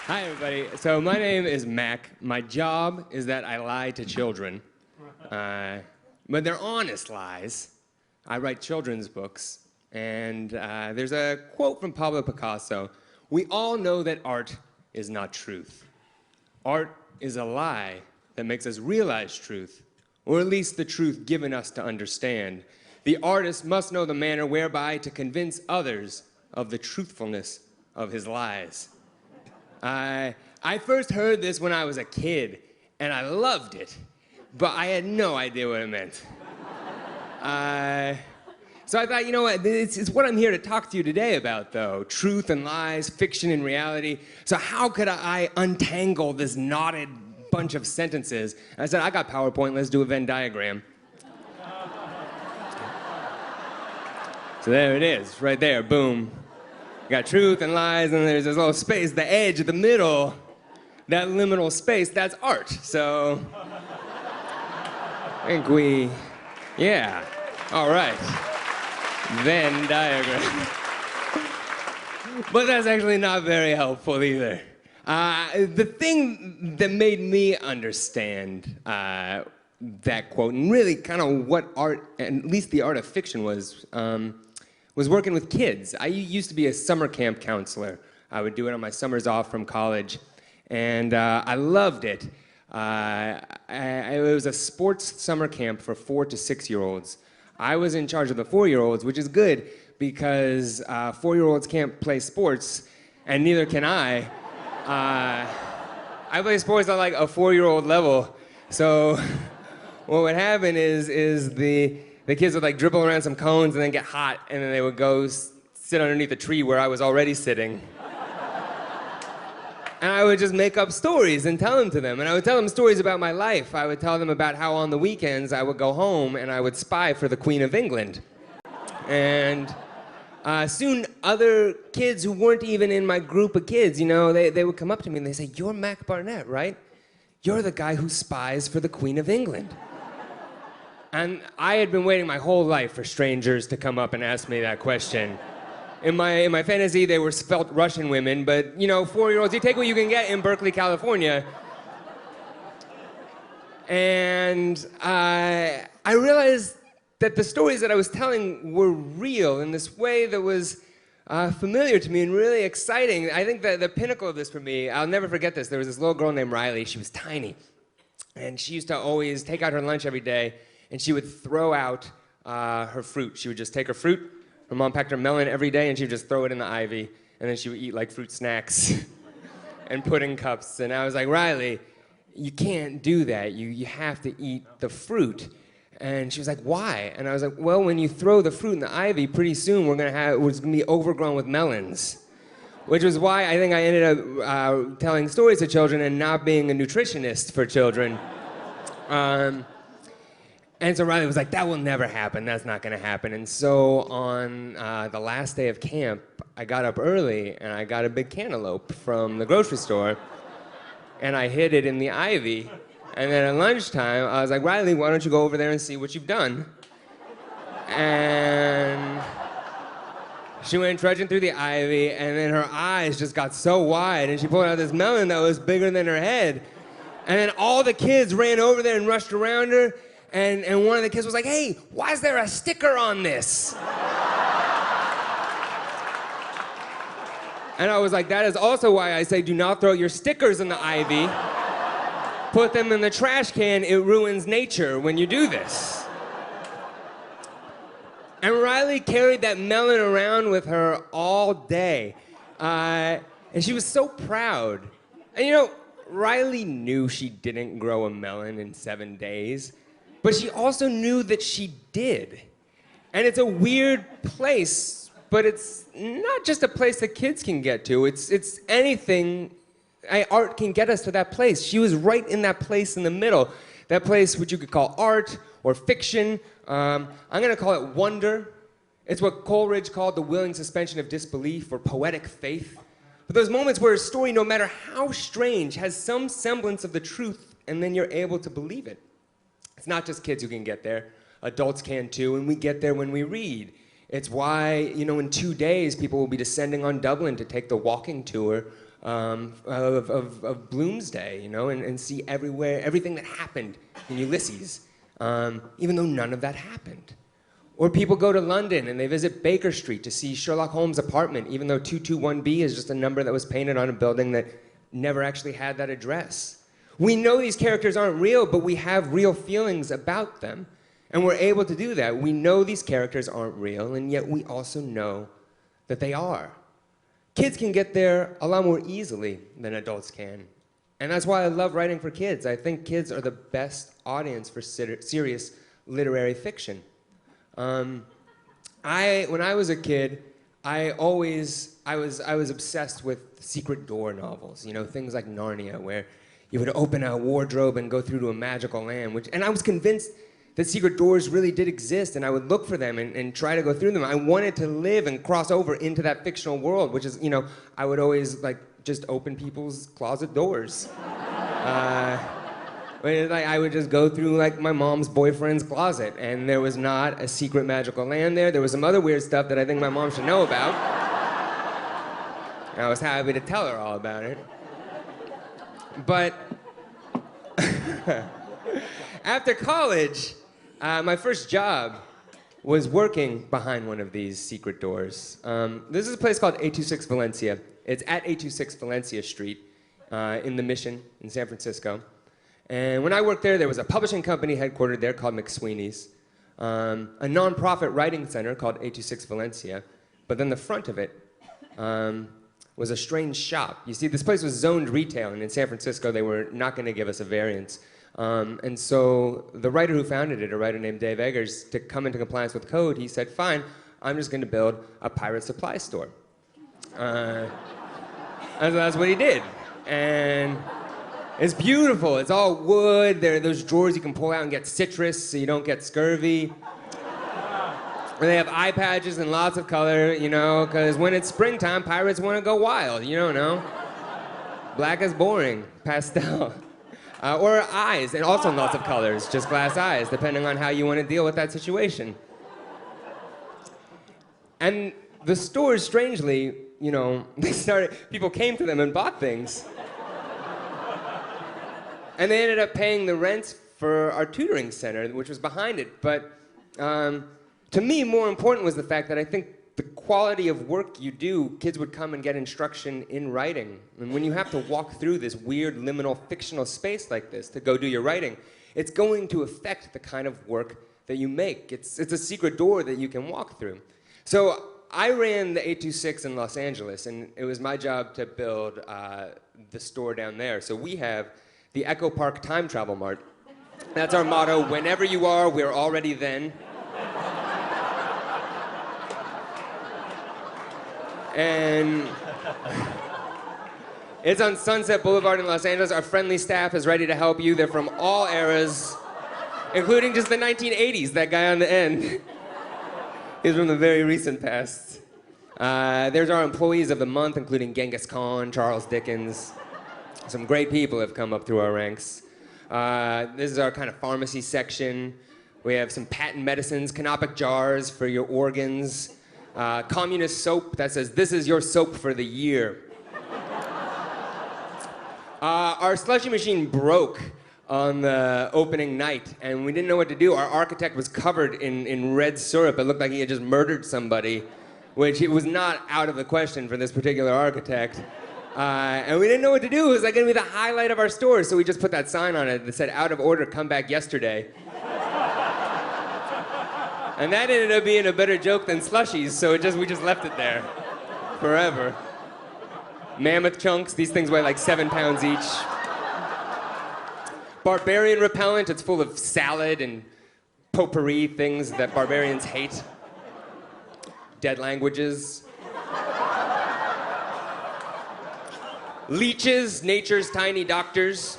Hi, everybody. So my name is Mac. My job is that I lie to children. But they're honest lies. I write children's books. And there's a quote from Pablo Picasso. We all know that art is not truth. Art is a lie that makes us realize truth, or at least the truth given us to understand. The artist must know the manner whereby to convince others of the truthfulness of his lies. I first heard this when I was a kid, and I loved it, but I had no idea what it meant. So I thought, you know what, it's what I'm here to talk to you today about, though. Truth and lies, fiction and reality. So how could I untangle this knotted bunch of sentences? I said, I got PowerPoint, let's do a Venn diagram. So there it is, right there, boom. You got truth and lies, and there's this little space, the edge of the middle, that liminal space, that's art. So I think yeah, all right. Venn diagram. But that's actually not very helpful either. The thing that made me understand that quote, and really kind of what art, and at least the art of fiction was working with kids. I used to be a summer camp counselor. I would do it on my summers off from college, and I loved it. It was a sports summer camp for 4 to 6-year-olds. I was in charge of the 4-year-olds, which is good because 4-year-olds can't play sports, and neither can I. I play sports at like a 4-year-old level, so what would happen is the kids would like dribble around some cones and then get hot, and then they would go sit underneath a tree where I was already sitting. And I would just make up stories and tell them to them. And I would tell them stories about my life. I would tell them about how on the weekends I would go home and I would spy for the Queen of England. And soon other kids who weren't even in my group of kids, you know, they would come up to me and they say, "You're Mac Barnett, right? You're the guy who spies for the Queen of England." And I had been waiting my whole life for strangers to come up and ask me that question. In my fantasy, they were svelte Russian women, but, you know, 4-year-olds, you take what you can get in Berkeley, California. And I realized that the stories that I was telling were real in this way that was familiar to me and really exciting. I think that the pinnacle of this for me, I'll never forget this. There was this little girl named Riley. She was tiny. And she used to always take out her lunch every day, and she would throw out her fruit. She would just take her fruit. Her mom packed her melon every day, and she would just throw it in the ivy, and then she would eat like fruit snacks and pudding cups. And I was like, "Riley, you can't do that. You have to eat the fruit." And she was like, "Why?" And I was like, "Well, when you throw the fruit in the ivy, pretty soon it's gonna be overgrown with melons." Which was why I think I ended up telling stories to children and not being a nutritionist for children. And so Riley was like, "That will never happen. That's not going to happen." And so on the last day of camp, I got up early and I got a big cantaloupe from the grocery store, and I hid it in the ivy. And then at lunchtime, I was like, "Riley, why don't you go over there and see what you've done?" And she went trudging through the ivy, and then her eyes just got so wide, and she pulled out this melon that was bigger than her head. And then all the kids ran over there and rushed around her. And one of the kids was like, "Hey, why is there a sticker on this?" And I was like, "That is also why I say do not throw your stickers in the ivy. Put them in the trash can. It ruins nature when you do this." And Riley carried that melon around with her all day. And she was so proud. And you know, Riley knew she didn't grow a melon in 7 days. But she also knew that she did. And it's a weird place, but it's not just a place that kids can get to. It's anything. Art can get us to that place. She was right in that place in the middle. That place which you could call art or fiction. I'm going to call it wonder. It's what Coleridge called the willing suspension of disbelief or poetic faith. But those moments where a story, no matter how strange, has some semblance of the truth, and then you're able to believe it. It's not just kids who can get there. Adults can too, and we get there when we read. It's why, you know, in 2 days, people will be descending on Dublin to take the walking tour of Bloomsday, you know, and see everything that happened in Ulysses, even though none of that happened. Or people go to London and they visit Baker Street to see Sherlock Holmes' apartment, even though 221B is just a number that was painted on a building that never actually had that address. We know these characters aren't real, but we have real feelings about them. And we're able to do that. We know these characters aren't real, and yet we also know that they are. Kids can get there a lot more easily than adults can. And that's why I love writing for kids. I think kids are the best audience for serious literary fiction. When I was a kid, I was obsessed with secret door novels, you know, things like Narnia, where you would open a wardrobe and go through to a magical land, and I was convinced that secret doors really did exist, and I would look for them and try to go through them. I wanted to live and cross over into that fictional world, which is, you know, I would always, like, just open people's closet doors. I would just go through, like, my mom's boyfriend's closet, and there was not a secret magical land there. There was some other weird stuff that I think my mom should know about. And I was happy to tell her all about it. But after college, my first job was working behind one of these secret doors. This is a place called 826 Valencia. It's at 826 Valencia Street in the Mission in San Francisco. And when I worked there, there was a publishing company headquartered there called McSweeney's, a nonprofit writing center called 826 Valencia, but then the front of it was a strange shop. You see, this place was zoned retail, and in San Francisco, they were not going to give us a variance. And so the writer who founded it, a writer named Dave Eggers, to come into compliance with code, he said, fine, I'm just going to build a pirate supply store. And so that's what he did. And it's beautiful. It's all wood. There are those drawers you can pull out and get citrus so you don't get scurvy. And they have eye patches and lots of color, you know, because when it's springtime, pirates want to go wild. You don't know. Black is boring. Pastel. Or eyes, and also lots of colors, just glass eyes, depending on how you want to deal with that situation. And the stores, strangely, you know, people came to them and bought things. And they ended up paying the rent for our tutoring center, which was behind it. But to me, more important was the fact that I think the quality of work you do, kids would come and get instruction in writing. And when you have to walk through this weird liminal fictional space like this to go do your writing, it's going to affect the kind of work that you make. It's a secret door that you can walk through. So I ran the 826 in Los Angeles, and it was my job to build the store down there. So we have the Echo Park Time Travel Mart. That's our motto. Whenever you are, we're already then. And it's on Sunset Boulevard in Los Angeles. Our friendly staff is ready to help you. They're from all eras, including just the 1980s, that guy on the end. He's from the very recent past. There's our employees of the month, including Genghis Khan, Charles Dickens. Some great people have come up through our ranks. This is our kind of pharmacy section. We have some patent medicines, canopic jars for your organs. Communist soap that says, this is your soap for the year. Our slushy machine broke on the opening night, and we didn't know what to do. Our architect was covered in red syrup. It looked like he had just murdered somebody, which it was not out of the question for this particular architect. And we didn't know what to do. It was like going to be the highlight of our store, so we just put that sign on it that said, out of order, come back yesterday. And that ended up being a better joke than slushies, so we just left it there forever. Mammoth chunks, these things weigh like 7 pounds each. Barbarian repellent, it's full of salad and potpourri, things that barbarians hate. Dead languages. Leeches, nature's tiny doctors.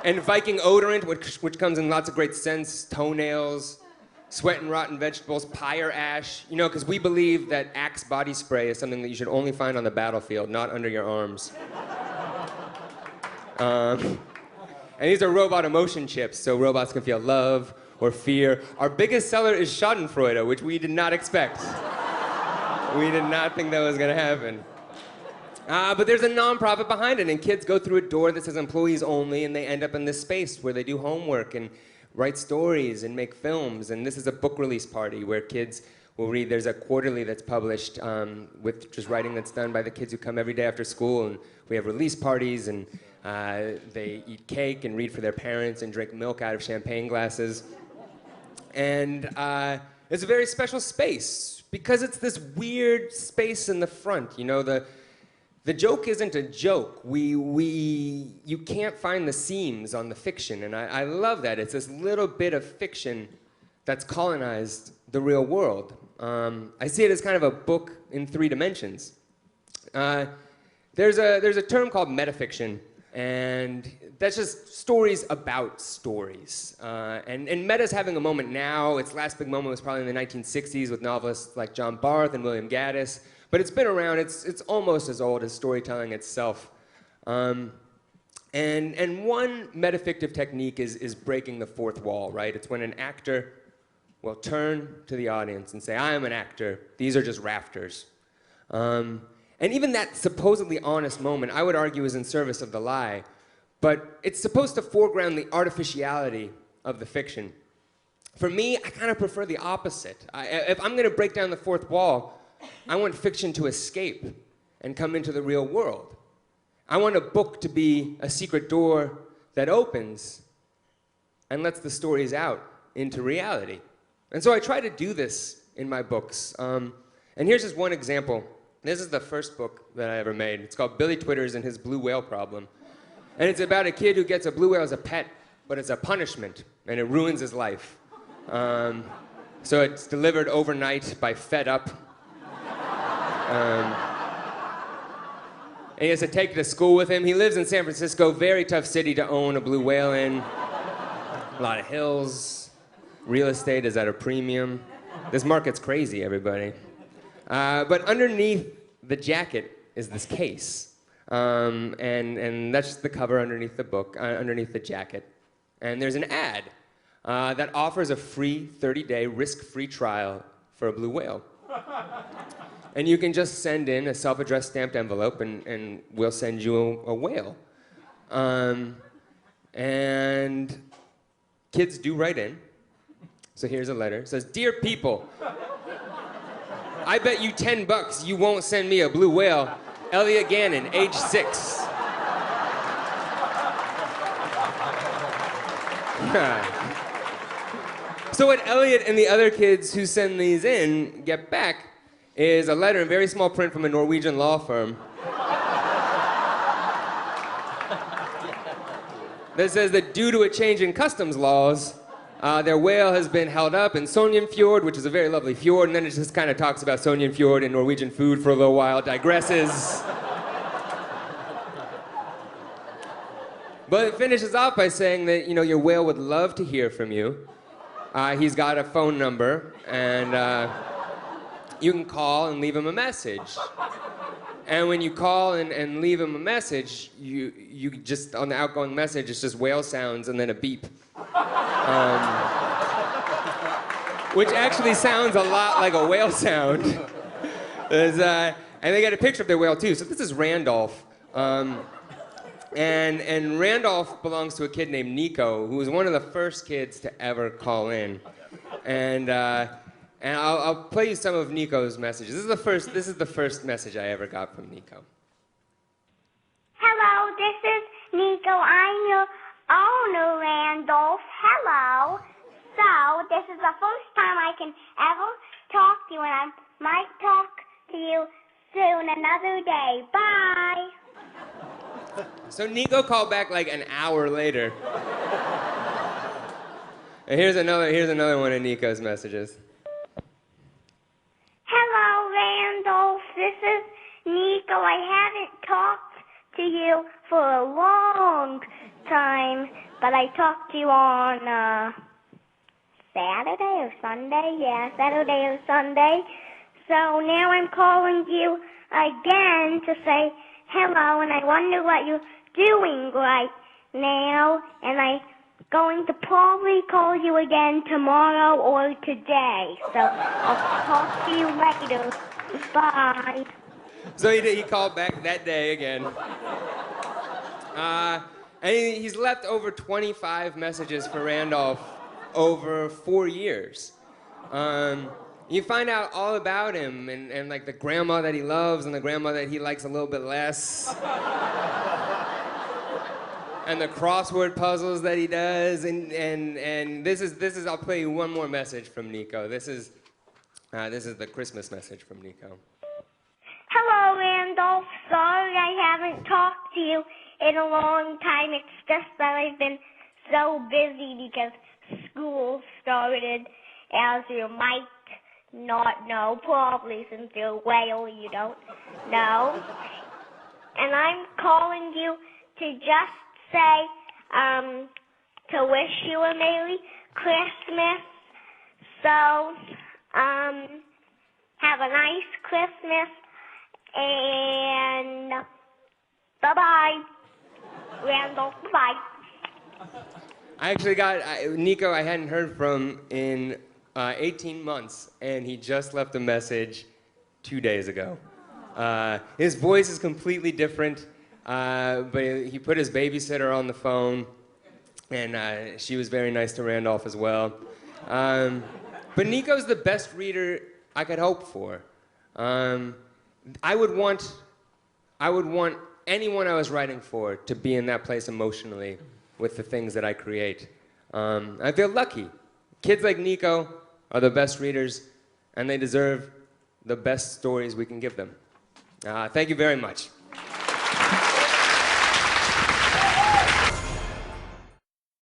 And Viking odorant, which comes in lots of great scents, toenails, sweat and rotten vegetables, pyre ash. You know, because we believe that Axe body spray is something that you should only find on the battlefield, not under your arms. And these are robot emotion chips, so robots can feel love or fear. Our biggest seller is Schadenfreude, which we did not expect. We did not think that was going to happen. But there's a nonprofit behind it, and kids go through a door that says employees only, and they end up in this space where they do homework and write stories and make films. And this is a book release party where kids will read. There's a quarterly that's published with just writing that's done by the kids who come every day after school, and we have release parties, and they eat cake and read for their parents and drink milk out of champagne glasses. And it's a very special space because it's this weird space in the front. You know, the joke isn't a joke. You can't find the seams on the fiction, and I love that. It's this little bit of fiction that's colonized the real world. I see it as kind of a book in 3 dimensions. There's a term called metafiction, and that's just stories about stories. And meta's having a moment now. Its last big moment was probably in the 1960s with novelists like John Barth and William Gaddis. But it's been around. It's almost as old as storytelling itself. And one metafictive technique is breaking the fourth wall, right? It's when an actor will turn to the audience and say, I am an actor. These are just rafters. And even that supposedly honest moment, I would argue, is in service of the lie. But it's supposed to foreground the artificiality of the fiction. For me, I kind of prefer the opposite. If I'm going to break down the fourth wall, I want fiction to escape and come into the real world. I want a book to be a secret door that opens and lets the stories out into reality. And so I try to do this in my books. And here's just one example. This is the first book that I ever made. It's called Billy Twitters and His Blue Whale Problem. And it's about a kid who gets a blue whale as a pet, but it's a punishment, and it ruins his life. So it's delivered overnight by Fed Up. And he has to take it to school with him. He lives in San Francisco, very tough city to own a blue whale in. A lot of hills. Real estate is at a premium. This market's crazy, everybody. But underneath the jacket is this case. And that's just the cover underneath the book, underneath the jacket. And there's an ad that offers a free 30-day risk-free trial for a blue whale. And you can just send in a self-addressed stamped envelope, and we'll send you a whale. And kids do write in. So here's a letter. It says, Dear people, I bet you $10 you won't send me a blue whale. Elliot Gannon, age 6. So what Elliot and the other kids who send these in get back is a letter in very small print from a Norwegian law firm that says that due to a change in customs laws, their whale has been held up in Sonjenfjord, which is a very lovely fjord, and then it just kind of talks about Sonjenfjord and Norwegian food for a little while, digresses. But it finishes off by saying that, you know, your whale would love to hear from you. He's got a phone number, and you can call and leave him a message. And when you call and leave him a message, you just, on the outgoing message, it's just whale sounds and then a beep. Which actually sounds a lot like a whale sound. And they got a picture of their whale, too. So this is Randolph. And Randolph belongs to a kid named Nico, who was one of the first kids to ever call in. And I'll play you some of Nico's messages. This is the first message I ever got from Nico. Hello, this is Nico. I'm your owner, Randolph. Hello. So, this is the first time I can ever talk to you, and I might talk to you soon another day. Bye. So Nico called back like an hour later. And here's another one of Nico's messages. Hello, Randolph. This is Nico. I haven't talked to you for a long time, but I talked to you on Saturday or Sunday. Yeah, Saturday or Sunday. So now I'm calling you again to say hello, and I wonder what you're doing right now, and I'm going to probably call you again tomorrow or today. So I'll talk to you later. Bye. So he called back that day again. And he's left over 25 messages for Randolph over 4 years. You find out all about him and like the grandma that he loves and the grandma that he likes a little bit less. And the crossword puzzles that he does. And this is I'll play you one more message from Nico. This is the Christmas message from Nico. Hello, Randolph. Sorry I haven't talked to you in a long time. It's just that I've been so busy because school started, as you might not know, probably since you're a whale, you don't know. And I'm calling you to just say, to wish you a Merry Christmas. So, have a nice Christmas, and bye-bye. Randall, bye. I actually got Nico. I hadn't heard from in 18 months, and he just left a message 2 days ago. His voice is completely different, but he put his babysitter on the phone, and she was very nice to Randolph as well. But Nico's the best reader I could hope for. I would want anyone I was writing for to be in that place emotionally with the things that I create. I feel lucky. Kids like Nico are the best readers, and they deserve the best stories we can give them. Thank you very much.